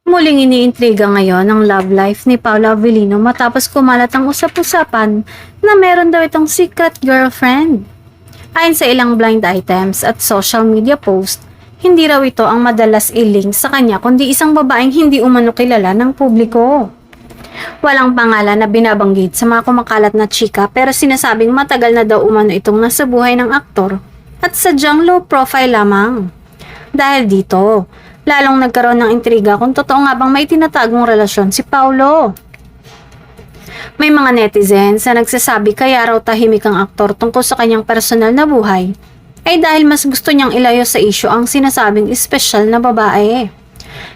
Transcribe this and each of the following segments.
Muling iniintriga ngayon ang love life ni Paolo Avellino matapos kumalat ang usap-usapan na meron daw itong secret girlfriend. Ayon sa ilang blind items at social media post, hindi raw ito ang madalas ilink sa kanya kundi isang babaeng hindi umano kilala ng publiko. Walang pangalan na binabanggit sa mga kumakalat na chika pero sinasabing matagal na daw umano itong nasa buhay ng aktor at sadyang low profile lamang. Dahil dito, lalong nagkaroon ng intriga kung totoo nga bang may tinatagong relasyon si Paolo. May mga netizens na nagsasabi kaya raw tahimik ang aktor tungkol sa kanyang personal na buhay ay dahil mas gusto niyang ilayo sa isyu ang sinasabing espesyal na babae.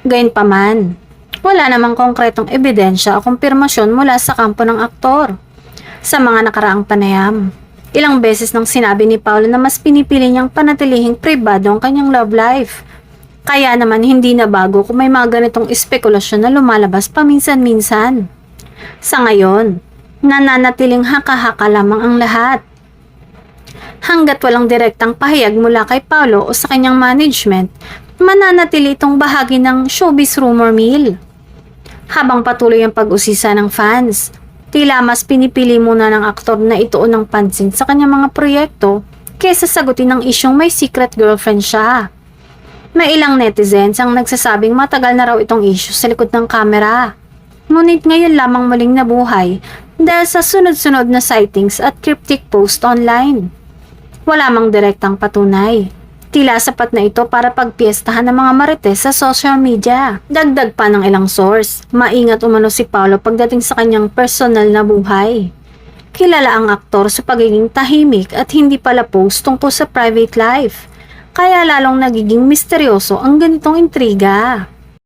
Gayunpaman, wala namang konkretong ebidensya o kumpirmasyon mula sa kampo ng aktor. Sa mga nakaraang panayam, ilang beses nang sinabi ni Paolo na mas pinipili niyang panatilihing pribado ang kanyang love life. Kaya naman hindi na bago kung may mga ganitong espekulasyon na lumalabas paminsan-minsan. Sa ngayon, nananatiling haka-haka lamang ang lahat. Hanggat walang direktang pahayag mula kay Paolo o sa kanyang management, mananatili itong bahagi ng showbiz rumor mill. Habang patuloy ang pag-usisa ng fans, tila mas pinipili muna ng aktor na ituon ng pansin sa kanyang mga proyekto kaysa sagutin ang isyong may secret girlfriend siya. May ilang netizens ang nagsasabing matagal na raw itong issue sa likod ng kamera. Ngunit ngayon lamang muling nabuhay dahil sa sunod-sunod na sightings at cryptic post online. Wala mang direktang patunay. Tila sapat na ito para pagpiestahan ng mga marites sa social media. Dagdag pa ng ilang source, maingat umano si Paolo pagdating sa kanyang personal na buhay. Kilala ang aktor sa pagiging tahimik at hindi pala post tungkol sa private life. Kaya lalong nagiging misteryoso ang ganitong intriga.